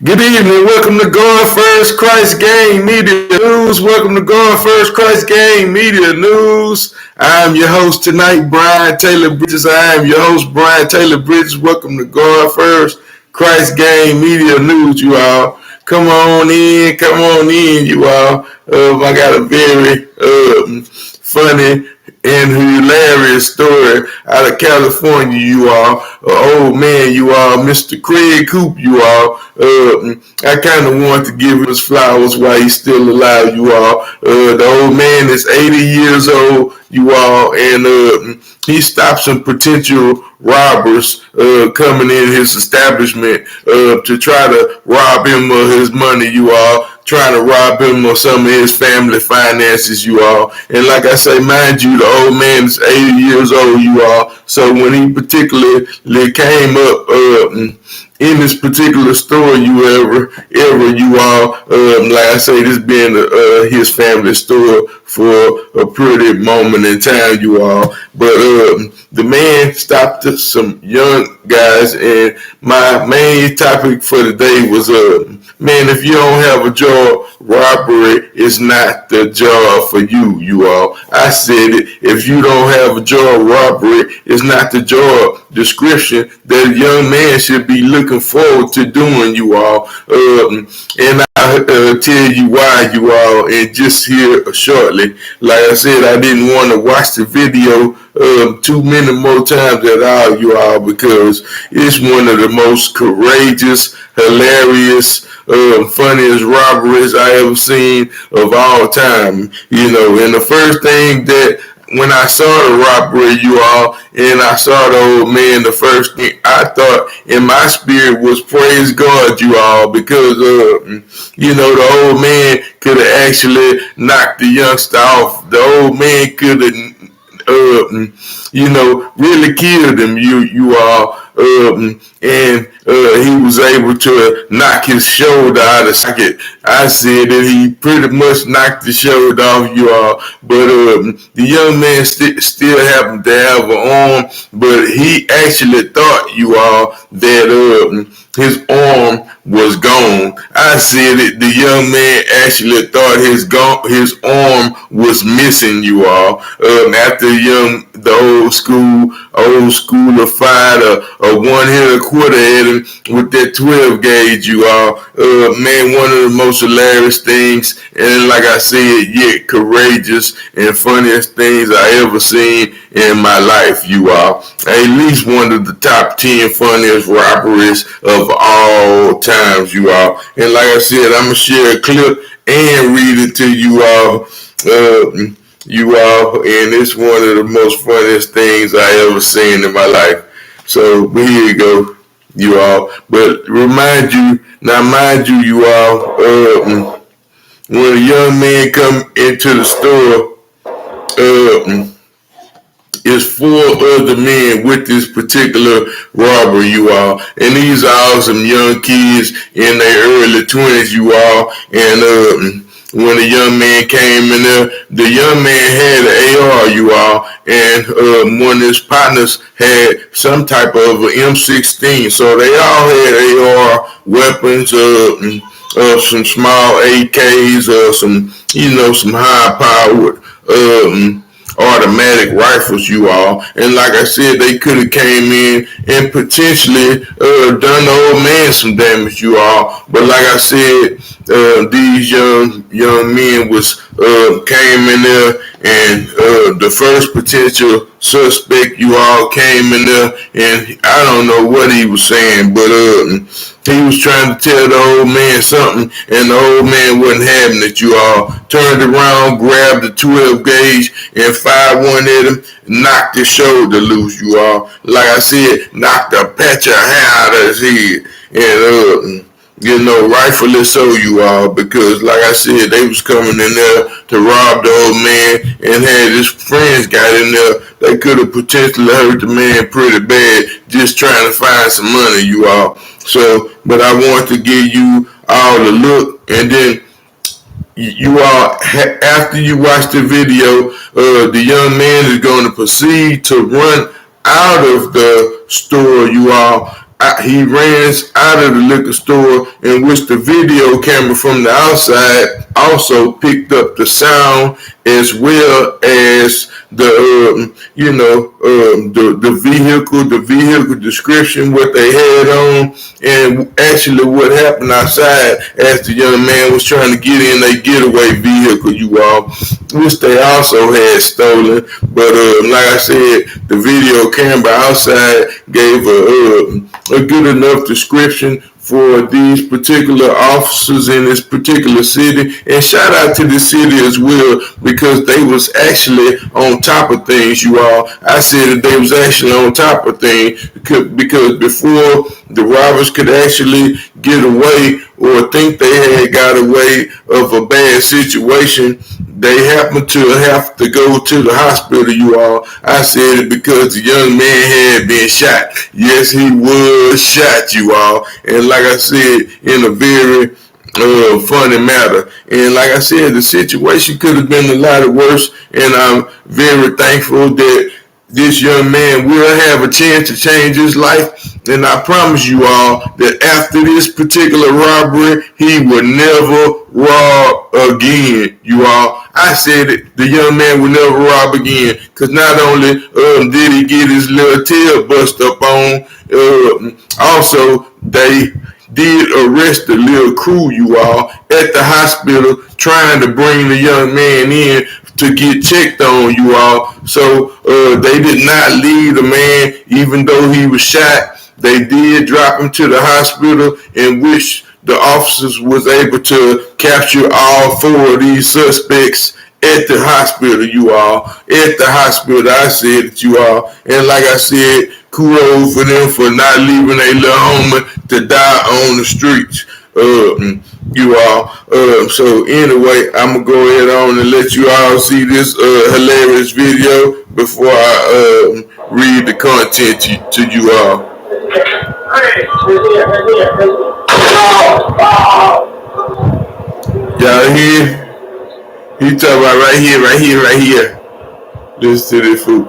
Good evening. Welcome to Going First Christ Gang Media News. Welcome to Going First Christ Gang Media News. I'm your host tonight, Brian Taylor Bridges. I am your host, Brian Taylor Bridges. Welcome to Going First Christ Gang Media News, you all. Come on in, you all. I got a very funny and hilarious story out of California, you all. Old man, you all. Mr. Craig Coop, you all. I kind of want to give him his flowers while he's still alive, you all. The old man is 80 years old, you all, and he stopped some potential robbers coming in his establishment to try to rob him of his money, you all. Trying to rob him of some of his family finances, you all. And like I say, mind you, the old man is 80 years old, you all. So when he particularly came up in this particular story, you all, like I say, this being his family store for a pretty moment in time, you all. But the man stopped some young guys, and my main topic for the day was, man, if you don't have a job, robbery is not the job for you, you all. I said it. If you don't have a job, robbery is not the job description that a young man should be looking forward to doing, you all. And I'll tell you why, you all, and just here shortly. Like I said, I didn't want to watch the video too many more times at all, you all, because it's one of the most courageous, hilarious, funniest robberies I ever seen of all time. You know, and the first thing that when I saw the robbery, you all, and I saw the old man, the first thing I thought in my spirit was praise God, you all, because, you know, the old man could have actually knocked the youngster off. The old man could have, you know, really killed him, you all. And he was able to knock his shoulder out of socket. I said that he pretty much knocked the shoulder off, you all. But the young man still happened to have an arm, but he actually thought, you all, that his arm was gone. I said it. The young man actually thought his arm was missing, you all. After the old schooler fired a one-hitter quarter at him with that 12 gauge, you all. Man, one of the most hilarious things, and like I said, yet courageous and funniest things I ever seen in my life, you all. At least one of the top 10 funniest robberies of all times, you all. And like I said, I'm going to share a clip and read it to you all. You all, and it's one of the most funniest things I ever seen in my life. So here you go, you all. But mind you, you all, when a young man come into the store, is 4 other men with this particular robbery, you all. And these are all some young kids in their early 20s, you all. And when the young man came in there, the young man had an AR, you all, and one of his partners had some type of an M16. So they all had AR weapons, some small AKs, some, you know, some high-powered automatic rifles, you all. And like I said, they could have came in and potentially done the old man some damage, you all. But like I said, these young men was came in there, and the first potential suspect, you all, came in there, and I don't know what he was saying, but he was trying to tell the old man something, and the old man wasn't having it, you all. Turned around, grabbed the 12 gauge, and fired one at him, knocked his shoulder loose, you all. Like I said, knocked a patch of hair out of his head. And you know, rightfully so, you all, because like I said, they was coming in there to rob the old man, and had his friends got in there, they could have potentially hurt the man pretty bad just trying to find some money, you all. So, but I want to give you all a look, and then you all, after you watch the video, the young man is going to proceed to run out of the store, you all, he ran out of the liquor store, in which the video camera from the outside also picked up the sound as well as the vehicle description, what they had on, and actually what happened outside as the young man was trying to get in a getaway vehicle, you all, which they also had stolen. But like I said, the video camera outside gave a good enough description for these particular officers in this particular city. And shout out to the city as well, because they was actually on top of things, you all. I said that they was actually on top of things, because before the robbers could actually get away or think they had got away of a bad situation, they happened to have to go to the hospital, you all. I said it because the young man had been shot. Yes, he was shot, you all. And like I said, in a very funny matter. And like I said, the situation could have been a lot worse. And I'm very thankful that this young man will have a chance to change his life. And I promise you all that after this particular robbery, he will never rob again, you all. I said it, the young man will never rob again, because not only did he get his little tail bust up on, also they did arrest the little crew, you all, at the hospital, trying to bring the young man in to get checked on, you all. So they did not leave the man, even though he was shot. They did drop him to the hospital, in which the officers was able to capture all 4 of these suspects at the hospital, you all. At the hospital, I said it, you all. And like I said, kudos for them for not leaving a little homie to die on the streets. You all. So anyway, I'm gonna go ahead on and let you all see this hilarious video before I read the content to you all. Y'all hear? He talking about right here. Listen to this fool.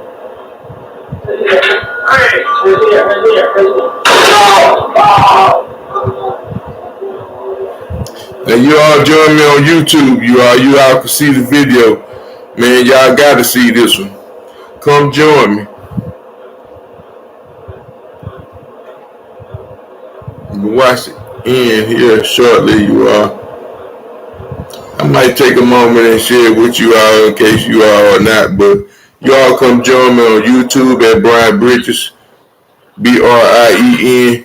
And you all join me on YouTube. You all can see the video. Man, y'all gotta see this one. Come join me. You can watch it in here shortly, you all. I might take a moment and share it with you all in case you all are not, but you all come join me on YouTube at Brian Bridges, BRIEN.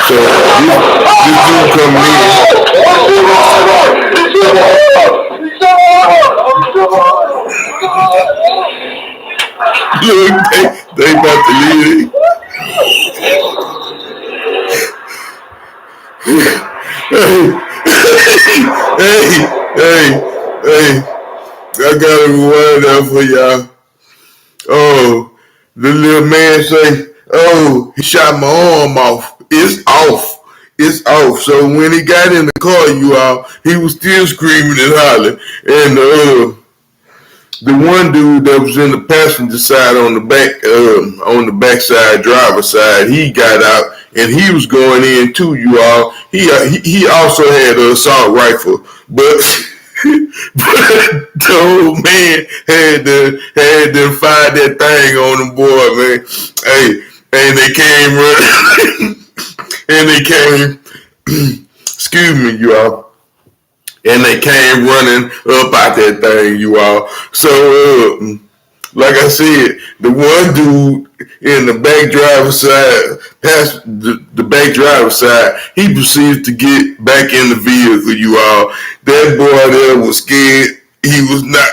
So this dude coming in. Look, they about to leave. Hey, I got a word out for y'all. Oh, the little man say, oh, he shot my arm off. It's off. So when he got in the car, you all, he was still screaming and hollering. And the one dude that was in the passenger side on the back side, driver side, he got out and he was going in too, you all. He also had an assault rifle, but the old man had to fire that thing on the boy, man. Hey, and they came running, and they came, excuse me, you all. And they came running up out that thing, you all. So, like I said, the one dude in the back driver's side, past the back driver's side, he proceeded to get back in the vehicle, you all. That boy there was scared. He was not.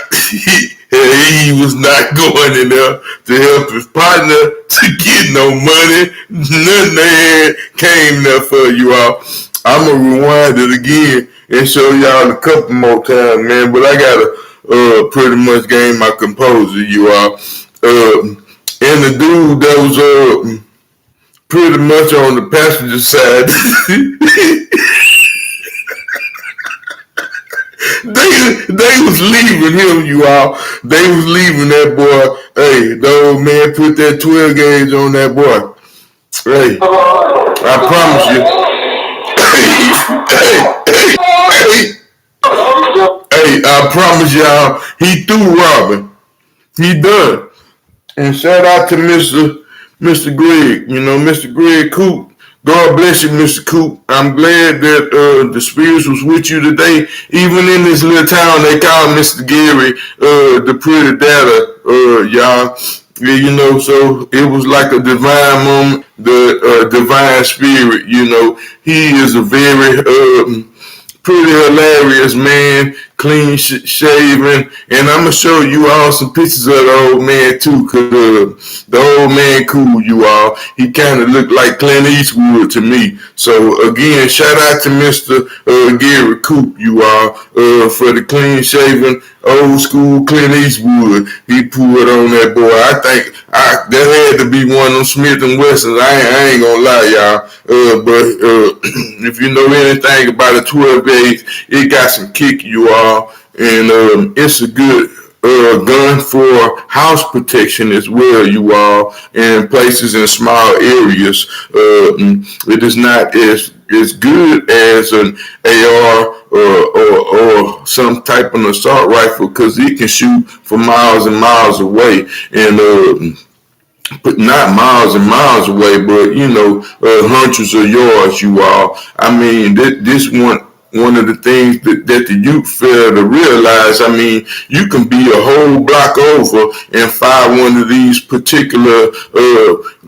He was not going in there to help his partner to get no money. Nothing they came there for, you all. I'm gonna rewind it again and show y'all a couple more times, man. But I gotta pretty much gain my composure, you all. And the dude that was pretty much on the passenger side, they was leaving him, you all. They was leaving that boy. Hey, the old man put that 12 gauge on that boy. Hey, I promise you. Hey, I promise y'all, he threw robbing. He done. And shout out to Mr. Greg. You know, Mr. Greg Coop. God bless you, Mr. Coop. I'm glad that the spirits was with you today. Even in this little town, they call Mr. Gary the pretty data, y'all. Yeah, you know, so it was like a divine moment, the divine spirit. You know, he is a very pretty hilarious man, clean shaven, and I'm gonna show you all some pictures of the old man too, cause the old man cool, you all. He kind of looked like Clint Eastwood to me. So again, shout out to Mr. Gary Coop, you all, for the clean shaven, old school Clint Eastwood. He pulled on that boy. I think that had to be one of them Smith and Wessons. I ain't gonna lie, y'all. But if you know anything about a 12 gauge, it got some kick, you all, and it's a good gun for house protection as well, you all, in places in small areas. It is not as good as an AR or some type of assault rifle, because it can shoot for miles and miles away, and but not miles and miles away, but you know, hundreds of yards, you all. I mean, this one of the things that the youth fail to realize. I mean, you can be a whole block over and fire one of these particular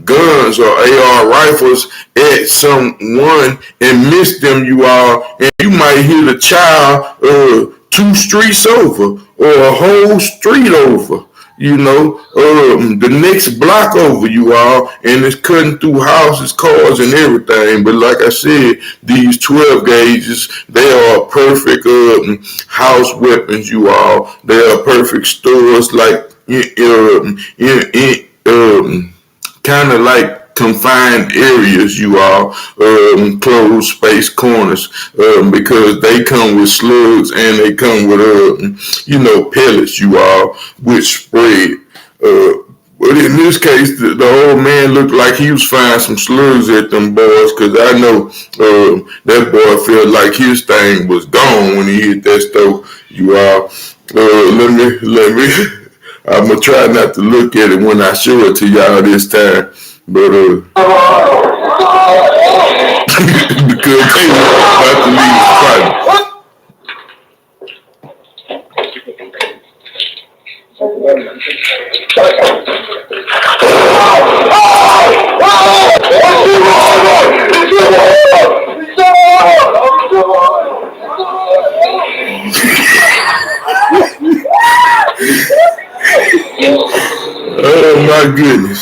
guns or AR rifles at someone and miss them, you all, and you might hit a child 2 streets over or a whole street over. You know, the next block over, you all, and it's cutting through houses, cars, and everything. But like I said, these 12 gauges, they are perfect house weapons, you all. They are perfect stores, like kind of like confined areas, you all, closed space corners, because they come with slugs and they come with, you know, pellets, you all, which spread. But in this case, the old man looked like he was firing some slugs at them boys, because I know that boy felt like his thing was gone when he hit that stove, you all. Let me, I'm going to try not to look at it when I show it to y'all this time. But because they were about to leave the fight. Oh my goodness.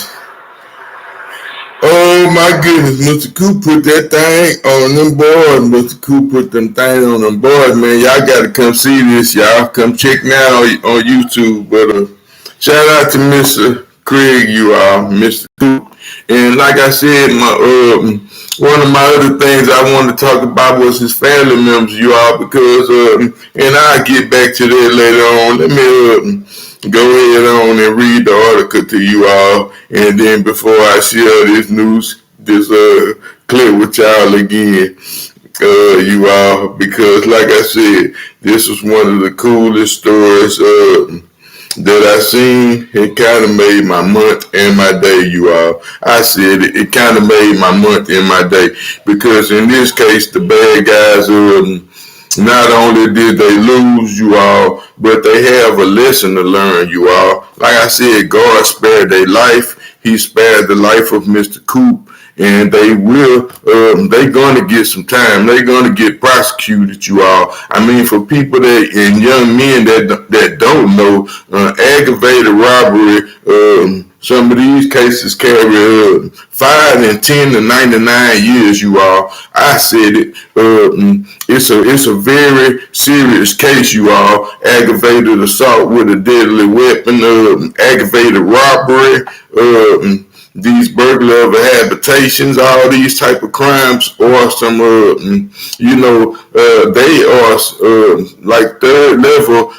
Oh my goodness, Mr. Coop put that thing on them boards. Mr. Coop put them things on them boards, man. Y'all gotta come see this, y'all. Come check me out on YouTube. But shout out to Mr. Craig, you all, Mr. Coop. And like I said, one of my other things I wanted to talk about was his family members, you all, because and I'll get back to that later on. Let me go ahead on and read the article to you all, and then before I share this news, this clip with y'all again, you all, because like I said, this was one of the coolest stories that I seen. It kind of made my month and my day, you all. I said it kind of made my month and my day, because in this case, the bad guys, not only did they lose, you all, but they have a lesson to learn, you all. Like I said, God spared their life. He spared the life of Mr. Coop, and they will, they're going to get some time. They're going to get prosecuted, you all. I mean, for people that, and young men that don't know, aggravated robbery, some of these cases carry 5 and 10 to 99 years, you all. I said it. It's a very serious case, you all. Aggravated assault with a deadly weapon, aggravated robbery, these burglar of habitations, all these type of crimes, or some, they are like third level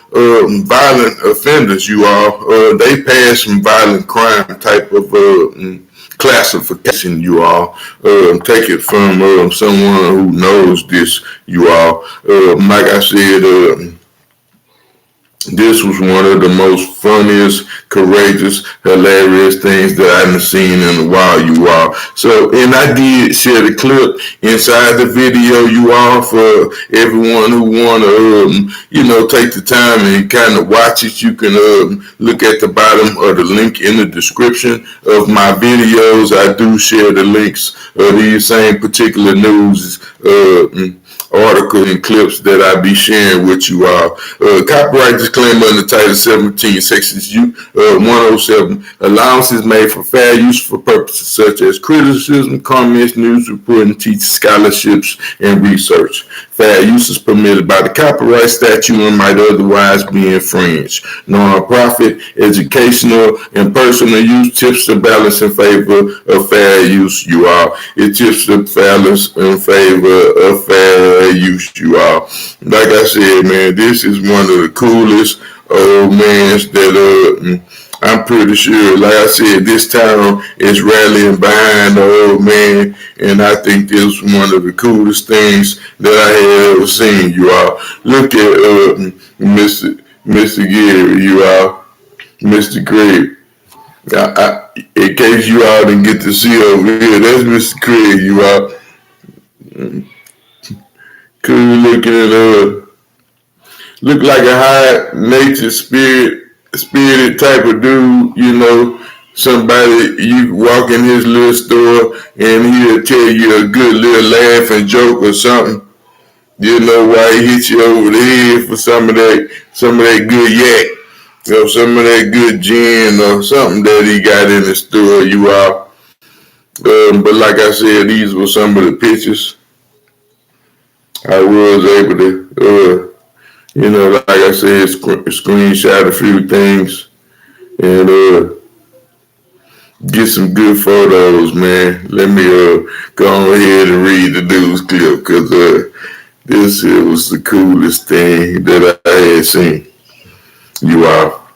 violent offenders. You all, they pass some violent crime type of classification. You all, take it from someone who knows this. You all, like I said. This was one of the most funniest, courageous, hilarious things that I've seen in a while, you all. So, and I did share the clip inside the video, you all, for everyone who want to, take the time and kind of watch it. You can look at the bottom of the link in the description of my videos. I do share the links of these same particular news articles and clips that I be sharing with you all. Copyright disclaimer under Title 17, Section 107. Allowances made for fair use for purposes such as criticism, comments, news reporting, teaching, scholarships, and research. Fair use is permitted by the copyright statute and might otherwise be infringed. Non-profit, educational, and personal use tips the balance in favor of fair use, you all. It tips the balance in favor of fair use, you all. Like I said, man, this is one of the coolest old mans that I'm pretty sure, like I said, this town is rallying behind the old man, and I think this is one of the coolest things that I have ever seen, you all. Look at Mr. Gary, you all, Mr. Craig. In case you all didn't get to see over here, that's Mr. Craig, you all. Cool looking at look like a high nature spirited type of dude, somebody you walk in his little store and he'll tell you a good little laugh and joke or something. Why he hit you over the head for some of that good yak, some of that good gin or something that he got in the store, you all. But like I said, these were some of the pictures I was able to, like I said, screenshot a few things and get some good photos, man. Let me go ahead and read the news clip because this was the coolest thing that I had seen, you all.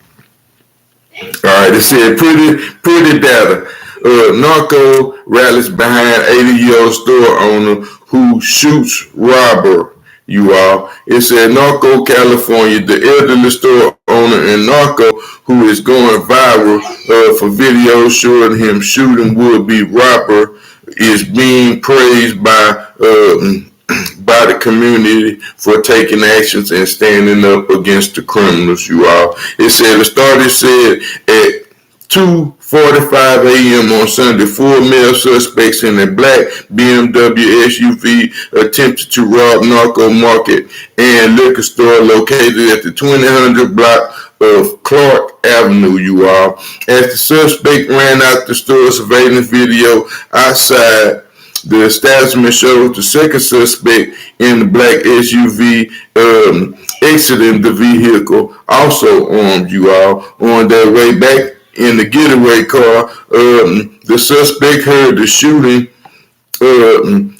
Alright, it said pretty data. Narco rallies behind 80-year-old store owner who shoots robber, you all. It said Narco, California, the elderly store owner in Narco who is going viral for videos showing him shooting would-be robber is being praised by the community for taking actions and standing up against the criminals, you all. It said the started said at 2:45 a.m. on Sunday, 4 male suspects in a black BMW SUV attempted to rob Narco Market and liquor store located at the 2000 block of Clark Avenue, you all. As the suspect ran out the store, surveillance video outside the establishment showed the second suspect in the black SUV exiting the vehicle, also armed, you all. On their way back in the getaway car, the suspect heard the shooting.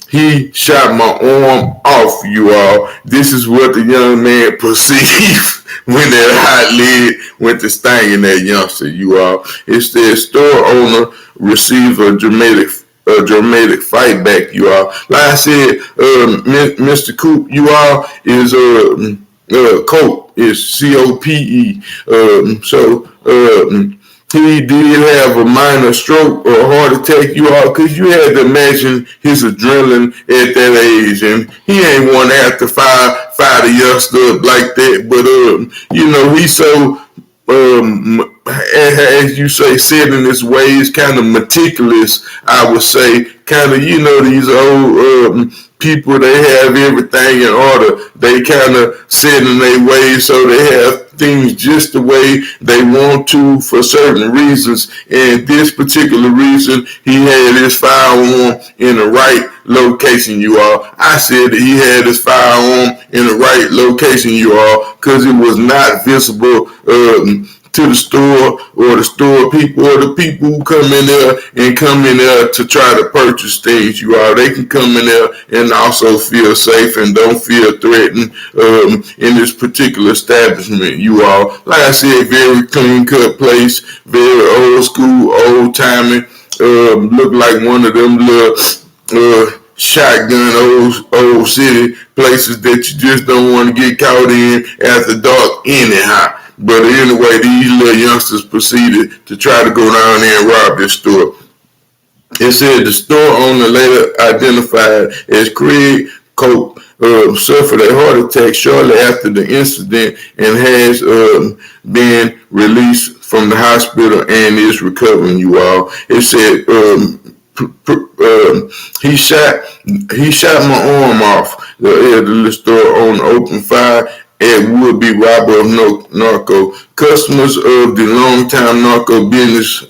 He shot my arm off, you all. This is what the young man perceived when that hot lid went to stinging that youngster, you all. It's the store owner received a dramatic fight back, you all. Like I said, Mr. Coop, you all, is Cope, is COPE. He did have a minor stroke or heart attack, you all, because you had to imagine his adrenaline at that age, and he ain't one to have to fire the youngster up like that. But he's so as you say, set in his ways, kind of meticulous, I would say. Kind of, these old people, they have everything in order. They kind of set in their ways, so they have things just the way they want to for certain reasons. And this particular reason, he had his firearm in the right location, you all. I said that he had his firearm in the right location, you all, because it was not visible to the store, or the store people, or the people who come in there to try to purchase things, you all. They can come in there and also feel safe and don't feel threatened in this particular establishment, you all. Like I said, very clean cut place, very old school, old timey. Look like one of them little shotgun old city places that you just don't want to get caught in after dark anyhow. But anyway, these little youngsters proceeded to try to go down there and rob this store. It said the store owner, later identified as Craig Cope, suffered a heart attack shortly after the incident and has been released from the hospital and is recovering, you all. It said he shot my arm off. The elderly store owner opened fire at would-be robber of narco. Customers of the long-time narco business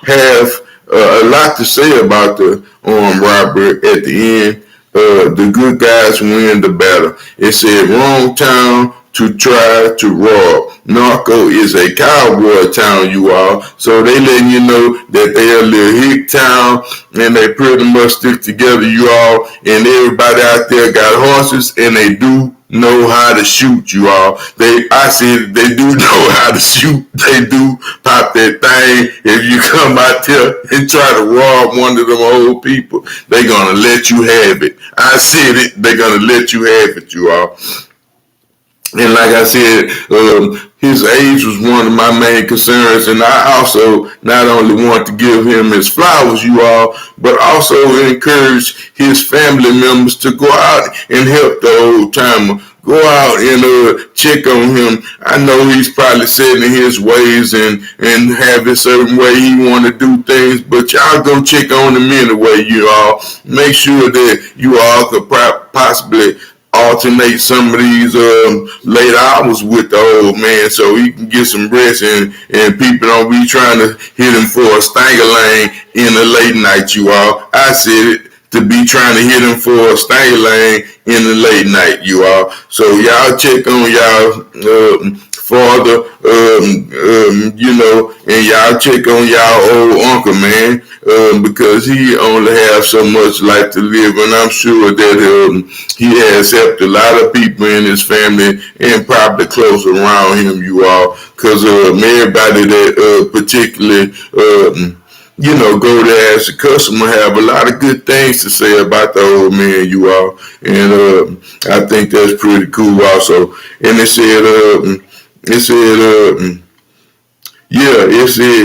have a lot to say about the armed robbery. At the end, the good guys win the battle. It said wrong town to try to rob. Narco is a cowboy town, you all. So they letting you know that they a little hick town and they pretty much stick together, you all. And everybody out there got horses and they do know how to shoot, you all. I said they do know how to shoot. They do pop that thing. If you come out there and try to rob one of them old people, they gonna let you have it. I said it. They gonna let you have it, you all. And like I said, his age was one of my main concerns, and I also not only want to give him his flowers, you all, but also encourage his family members to go out and help the old timer. Go out and check on him. I know he's probably set in his ways and have a certain way he want to do things, but y'all go check on him anyway, you all. Make sure that you all could possibly alternate some of these late hours with the old man so he can get some rest and people don't be trying to hit him for a stanker-lane in the late night, you all. I said it, to be trying to hit him for a stanker-lane in the late night, you all. So y'all check on y'all father, and y'all check on y'all old uncle, man, because he only have so much life to live, and I'm sure that he has helped a lot of people in his family and probably close around him, you all, because everybody that particularly go there as a customer have a lot of good things to say about the old man, you all, and I think that's pretty cool also. And it said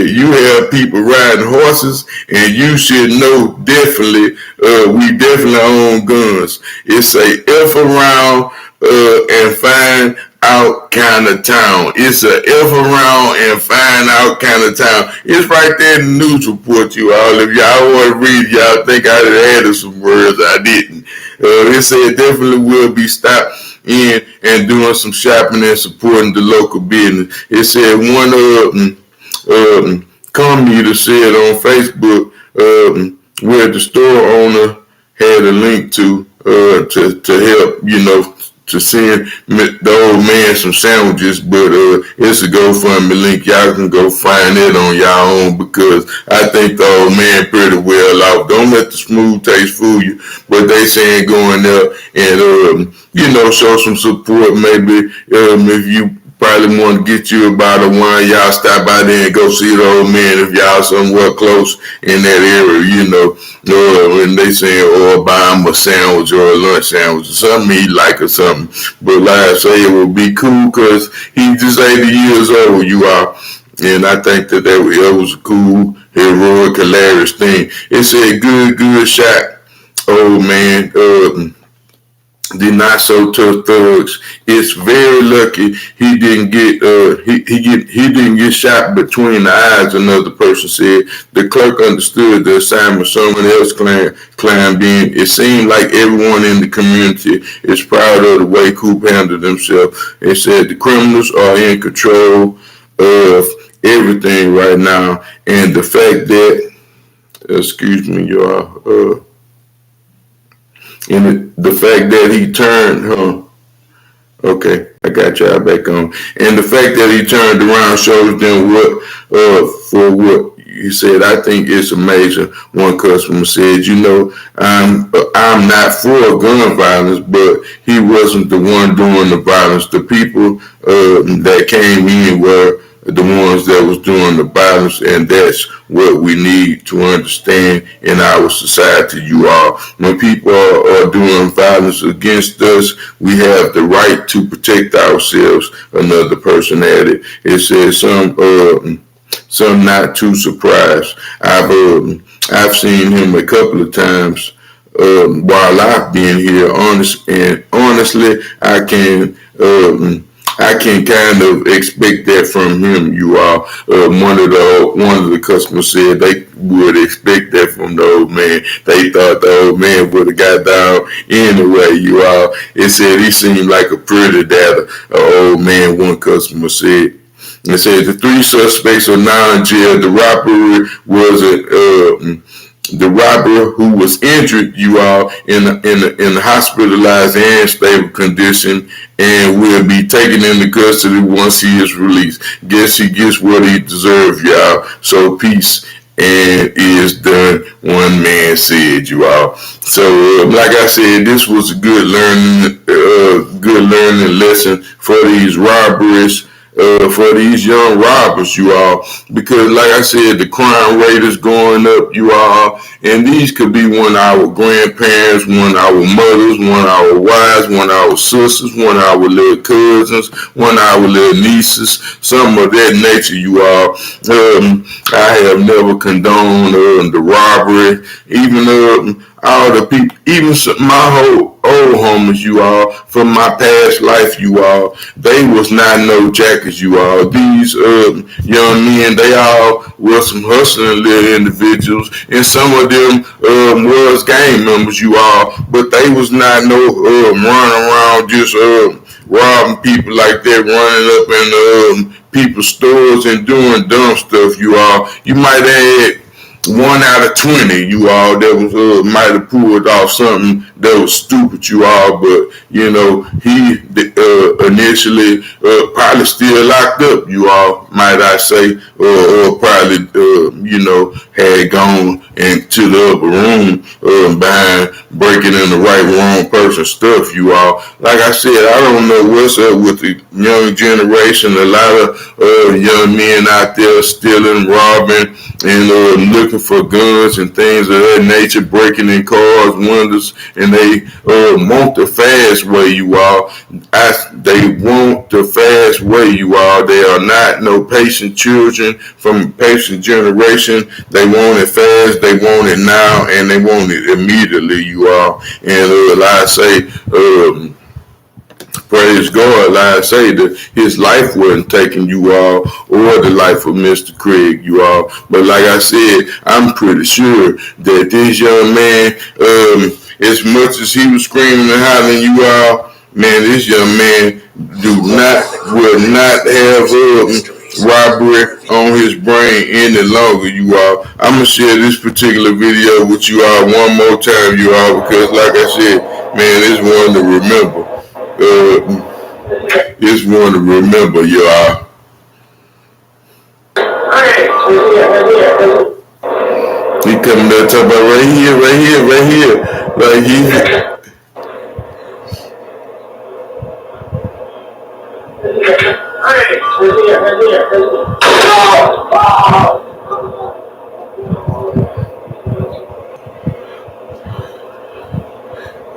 you have people riding horses, and you should know definitely, we definitely own guns. It's a F around and find out kind of town. It's a F around and find out kind of town. It's right there in the news report, you all. If y'all want to read, y'all think I added some words. I didn't. It said definitely will be stopped in and doing some shopping and supporting the local business. It said one commuter said on Facebook where the store owner had a link to help, to send the old man some sandwiches, but it's a GoFundMe link. Y'all can go find it on y'all own, because I think the old man pretty well off. Don't let the smooth taste fool you, but they saying go in there and show some support. Maybe if you probably want to get you a bottle of wine, y'all stop by there and go see the old man if y'all somewhere close in that area, when they saying, or buy him a sandwich or a lunch sandwich or something he like or something. But like I say, it would be cool because he's just 80 years old, you are. And I think that was a cool, heroic, hilarious thing. It said good shot, old man. The not so tough thugs. It's very lucky he didn't get he didn't get shot between the eyes. Another person said the clerk understood the assignment someone else claimed being. It seemed like everyone in the community is proud of the way Coop handled himself. It said the criminals are in control of everything right now, and the fact that excuse me, y'all. And the fact that he turned, okay, I got y'all back on. And the fact that he turned around shows them what, for what he said. I think it's amazing. One customer said, I'm not for gun violence, but he wasn't the one doing the violence. The people that came in were the ones that was doing the violence, and that's what we need to understand in our society, you all. When people are doing violence against us, we have the right to protect ourselves. Another person added. It says some not too surprised. I've seen him a couple of times while I've been here. Honestly, I can kind of expect that from him, you all. One of the customers said they would expect that from the old man. They thought the old man would have got down anyway, you all. It said he seemed like a pretty dad, old man, one customer said. It said the three suspects are now in jail. The robber who was injured, you all, in the hospitalized and stable condition, and will be taken into custody once he is released. Guess he gets what he deserves, y'all. So peace and is done, one man said, you all. So like I said, this was a good learning lesson for these robberies. For these young robbers, you all, because like I said, the crime rate is going up, you all, and these could be one of our grandparents, one of our mothers, one of our wives, one of our sisters, one of our little cousins, one of our little nieces, some of that nature, you all. I have never condoned the robbery, even all the people, even my whole old homies, you all, from my past life, you all, they was not no jackets, you all. These young men, they all were some hustling little individuals, and some of them was gang members, you all, but they was not no running around just robbing people like that, running up in people's stores and doing dumb stuff, you all. You might have had 1 out of 20, you all, that was might have pulled off something that was stupid, you all, but he initially probably still locked up, you all, might I say, or probably had gone into the upper room behind breaking in the right wrong person stuff, you all. Like I said, I don't know what's up with the young generation. A lot of young men out there stealing, robbing, and looking for guns and things of that nature, breaking in cars, windows, and they want the fast way, you all. They want the fast way, you all. They are not no patient children from a patient generation. They want it fast, they want it now, and they want it immediately, you all. And like I say, praise God, like I say, that his life wasn't taken, you all, or the life of Mr. Craig, you all. But like I said, I'm pretty sure that this young man, as much as he was screaming and hollering, you all, man, this young man will not have robbery on his brain any longer, you all. I'm going to share this particular video with you all one more time, you all, because like I said, man, it's one to remember. It's one to remember, y'all. He coming there talking about right here. Like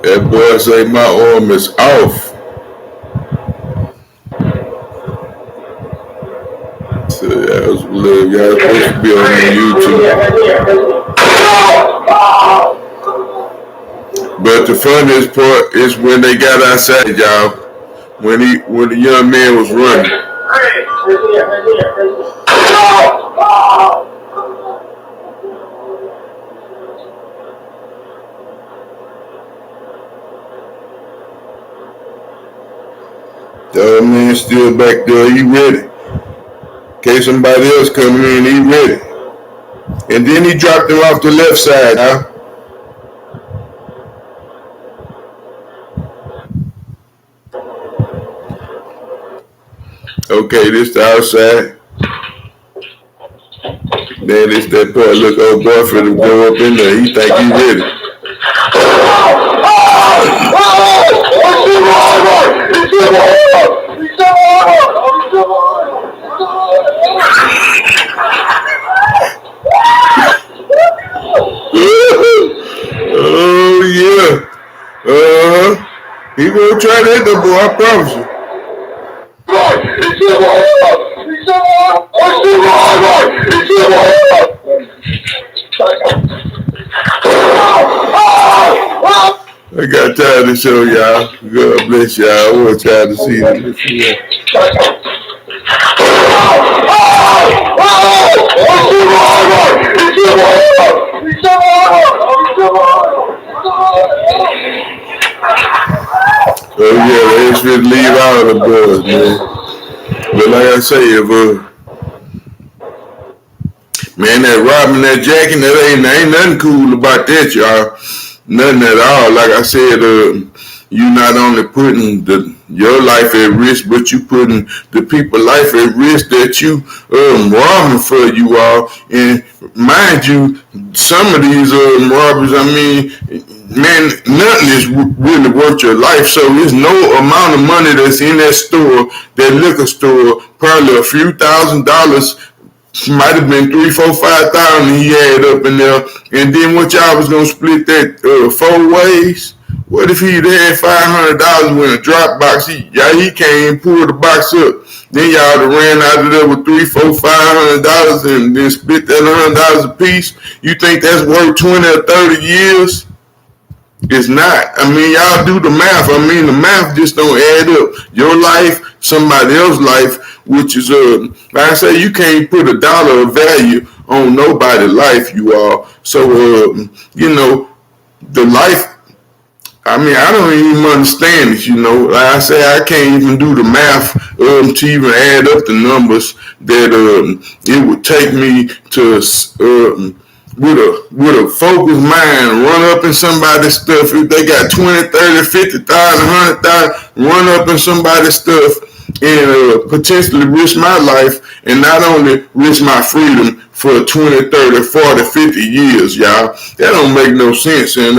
that boy say my arm is off. So y'all supposed to be on YouTube. But the funniest part is when they got outside, y'all. When the young man was running. The old man still back there, he ready. In case somebody else coming in, he ready. And then he dropped him off the left side, huh? Okay, this the outside. Then it's that part. Look, old boyfriend will go up in there. He think he ready. Oh yeah. He gonna try that though, boy. I promise you. I got time to show y'all. God bless y'all. I want y'all to see this. Oh yeah, they just leave out of the buzz, man. But like I say, if man, that robbing, that jacking, that ain't nothing cool about that, y'all. Nothing at all. Like I said, you not only putting your life at risk, but you putting the people's life at risk that you robbing for you all. And mind you, some of these robbers, I mean, man, nothing is really worth your life. So there's no amount of money that's in that store, that liquor store, probably a few $1,000s. Might have been 3, 4, 5,000 he had up in there, and then what y'all was gonna split that 4 ways? What if he'd had $500 in a drop box? He came and pulled the box up. Then y'all have ran out of there with $3, 4, $500 and then split that $100 a piece. You think that's worth 20 or 30 years? It's not. I mean, y'all do the math. I mean, the math just don't add up. Your life, somebody else's life, which is like I say, you can't put $1 of value on nobody's life, you all. So you know, the life. I mean, I don't even understand it. You know, like I say, I can't even do the math to even add up the numbers that it would take me to. With a focused mind, run up in somebody's stuff. If they got 20, 30, 50,000, 100,000, run up in somebody's stuff and potentially risk my life, and not only risk my freedom for 20, 30, 40, 50 years, y'all. That don't make no sense. And,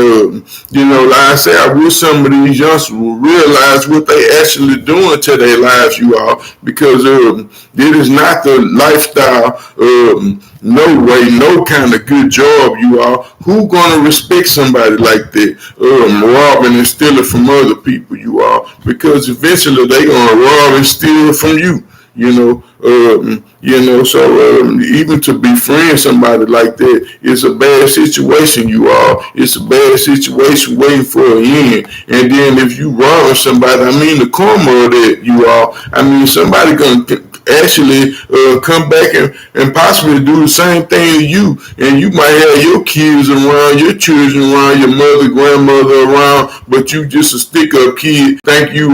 you know, like I say, I wish some of these youngsters will realize what they actually doing to their lives, you all, because it is not the lifestyle, no way, no kind of good job, you all. Who gonna respect somebody like that, robbing and stealing from other people, you all? Because eventually they gonna rob and steal from you. So even to befriend somebody like that, it's a bad situation, you all. It's a bad situation waiting for an end. And then if you rob somebody, I mean, the karma of that, you all. I mean, somebody gonna actually come back and possibly do the same thing to you, and you might have your kids around, your children around, your mother, grandmother around, but you just a stick-up kid, think you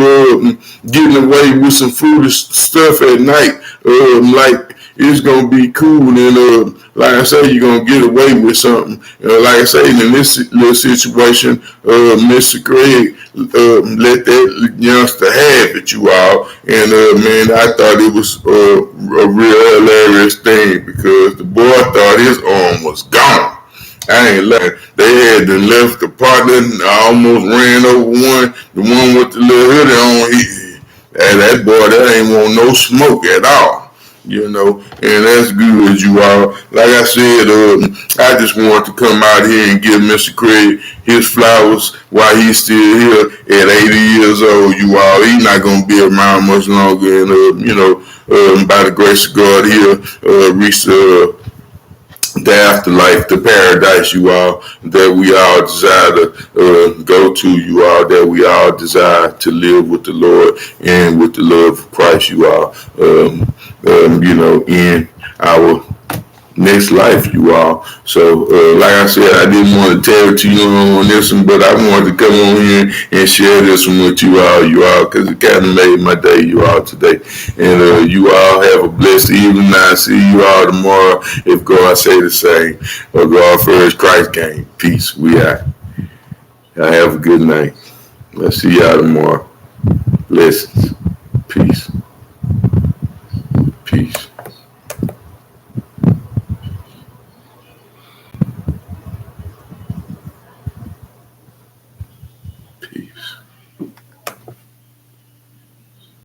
getting away with some foolish stuff at night, like it's gonna be cool, and like I say, you're gonna get away with something. Like I say, in this little situation, Mr. Craig let that youngster have it, you all. And man, I thought it was a real hilarious thing, because the boy thought his arm was gone. I ain't lying. They had to left the partner and almost ran over one. The one with the little hoodie on, that boy, that ain't want no smoke at all. And that's good, you all. Like I said, I just wanted to come out here and give Mr. Craig his flowers while he's still here at 80 years old, you all. He's not going to be around much longer, and, by the grace of God, he'll reach the afterlife, the paradise, you all, that we all desire to go to, you all, that we all desire to live with the Lord and with the love of Christ, you all, in our next life, you all. So, like I said, I didn't want to tell it to you on this one, but I wanted to come on here and share this one with you all, because it kind of made my day, you all, today. And you all have a blessed evening. I'll see you all tomorrow, if God say the same. Or God first, Christ game. Peace. We out. Y'all have a good night. I'll see y'all tomorrow. Blessings. Peace. Peace.